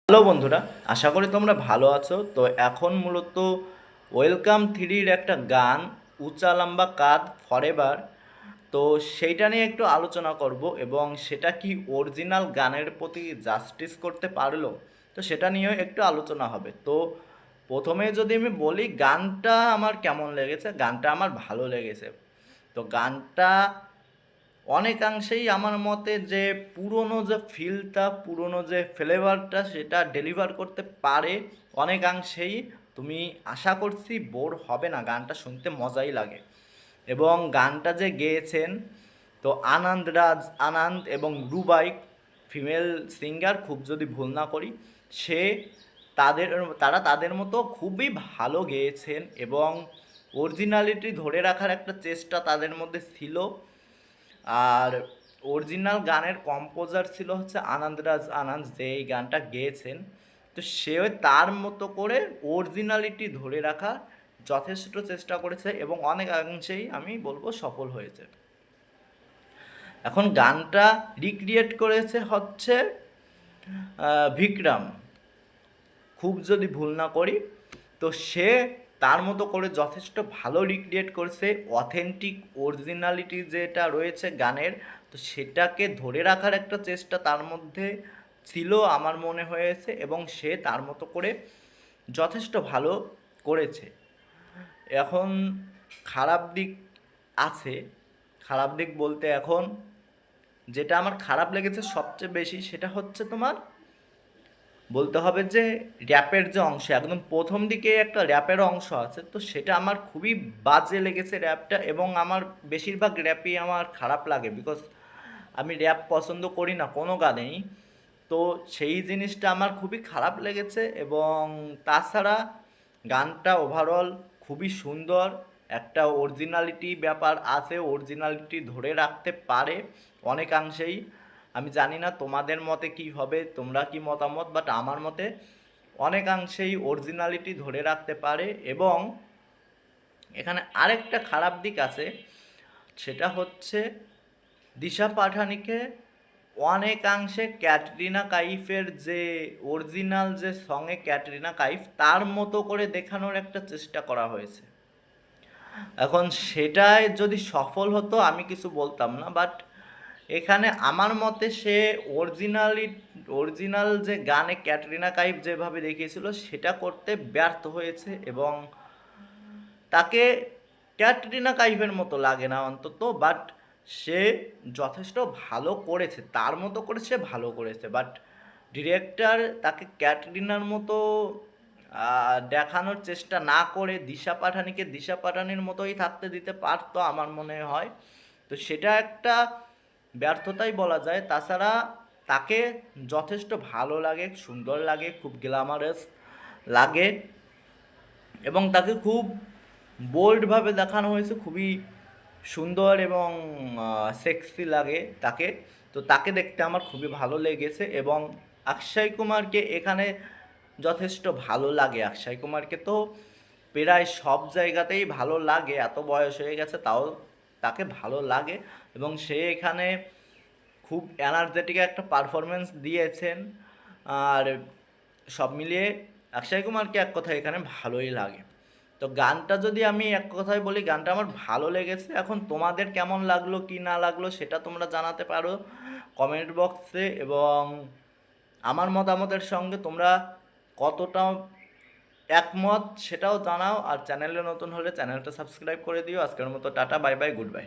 Hello বন্ধুরা, আশা করি তোমরা ভালো আছো। তো এখন মূলত ওয়েলকাম থ্রির একটা গান, উঁচা লম্বা কাঁধ ফরএভার। তো সেইটা নিয়ে একটু আলোচনা করব এবং সেটা কি অরিজিনাল গানের প্রতি জাস্টিস করতে পারলো, তো সেটা নিয়েও একটু আলোচনা হবে। তো প্রথমে যদি আমি বলি গানটা আমার কেমন লেগেছে, গানটা আমার ভালো লেগেছে। তো গানটা অনেকাংশেই আমার মতে যে পুরনো যে ফিলটা, পুরনো যে ফ্লেভারটা সেটা ডেলিভার করতে পারে অনেকাংশেই। তুমি আশা করছি বোর হবে না, গানটা শুনতে মজাই লাগে। এবং গানটা যে গেয়েছেন, তো আনন্দ রাজ, আনন্দ এবং রুবাই, ফিমেল সিঙ্গার খুব যদি ভুল না করি, সে তাদের তারা তাদের মতো খুবই ভালো গেয়েছেন এবং অরিজিনালিটি ধরে রাখার একটা চেষ্টা তাদের মধ্যে ছিল। আর অরিজিনাল গানের কম্পোজার ছিল হচ্ছে আনন্দরাজ আনন্দ, যে এই গানটা গেয়েছেন। তো সেও তার মতো করে অরিজিনালিটি ধরে রাখা যথেষ্ট চেষ্টা করেছে এবং অনেকাংশেই আমি বলবো সফল হয়েছে। এখন গানটা রিক্রিয়েট করেছে হচ্ছে বিক্রম, খুব যদি ভুল না করি। তো সে তার মতো করে যথেষ্ট ভালো রিক্রিয়েট করছে, অথেন্টিক অরিজিনালিটি যেটা রয়েছে গানের, তো সেটাকে ধরে রাখার একটা চেষ্টা তার মধ্যে ছিল আমার মনে হয়েছে এবং সে তার মতো করে যথেষ্ট ভালো করেছে। এখন খারাপ দিক আছে, খারাপ দিক বলতে এখন যেটা আমার খারাপ লেগেছে সবচেয়ে বেশি সেটা হচ্ছে তোমার বলতে হবে যে র্যাপের যে অংশ, একদম প্রথম দিকে একটা র্যাপের অংশ আছে, তো সেটা আমার খুবই বাজে লেগেছে র্যাপটা। এবং আমার বেশিরভাগ র্যাপই আমার খারাপ লাগে, বিকজ আমি র্যাপ পছন্দ করি না কোনো গানেই। তো সেই জিনিসটা আমার খুবই খারাপ লেগেছে। এবং তাছাড়া গানটা ওভারঅল খুবই সুন্দর, একটা অরিজিনালিটি ব্যাপার আছে, অরিজিনালিটি ধরে রাখতে পারে অনেকাংশেই। আমি জানি না তোমাদের মতে কি হবে, তোমরা কি মতামত, বাট আমার মতে অনেকাংশেই অরিজিনালিটি ধরে রাখতে পারে। এবং এখানে আরেকটা খারাপ দিক আছে, সেটা হচ্ছে দিশা পাঠানিকে অনেকাংশে ক্যাটরিনা কাইফের যে অরিজিনাল যে সঙে ক্যাটরিনা কাইফ তার মতো করে দেখানোর একটা চেষ্টা করা হয়েছে। এখন সেটায় যদি সফল হতো আমি কিছু বলতাম না, বাট এখানে আমার মতে সে অরিজিনাল যে গানে ক্যাটরিনা কাইফ যেভাবে দেখিয়েছিল সেটা করতে ব্যর্থ হয়েছে। এবং তাকে ক্যাটরিনা কাইফের মতো লাগে না অন্তত, বাট সে যথেষ্ট ভালো করেছে, তার মতো করে সে ভালো করেছে। বাট ডিরেক্টর তাকে ক্যাটরিনার মতো দেখানোর চেষ্টা না করে দিশা পাঠানিকে দিশা পাঠানির মতোই থাকতে দিতে পারতো আমার মনে হয়। তো সেটা একটা ব্যর্থতাই বলা যায়। তাছাড়া তাকে যথেষ্ট ভালো লাগে, সুন্দর লাগে, খুব গ্ল্যামারাস লাগে এবং তাকে খুব বোল্ডভাবে দেখানো হয়েছে, খুবই সুন্দর এবং সেক্সি লাগে তাকে। তো তাকে দেখতে আমার খুবই ভালো লেগেছে এবং অক্ষয় কুমারকে এখানে যথেষ্ট ভালো লাগে। অক্ষয় কুমারকে তো প্রায় সব জায়গাতেই ভালো লাগে, এত বয়স হয়ে গেছে তাও তাকে ভালো লাগে এবং সে এখানে খুব এনার্জেটিক একটা পারফরমেন্স দিয়েছেন। আর সব মিলিয়ে অক্ষয় কুমারকে এক কথায় এখানে ভালোই লাগে। তো গানটা যদি আমি এক কথায় বলি, গানটা আমার ভালো লেগেছে। এখন তোমাদের কেমন লাগলো কি না লাগলো সেটা তোমরা জানাতে পারো কমেন্ট বক্সে। এবং আমার মতামতের সঙ্গে তোমরা কতটা একমত সেটাও জানাও। আর চ্যানেলে নতুন হলে চ্যানেলটা সাবস্ক্রাইব করে দিও। আজকের মতো tata, bye bye, good bye.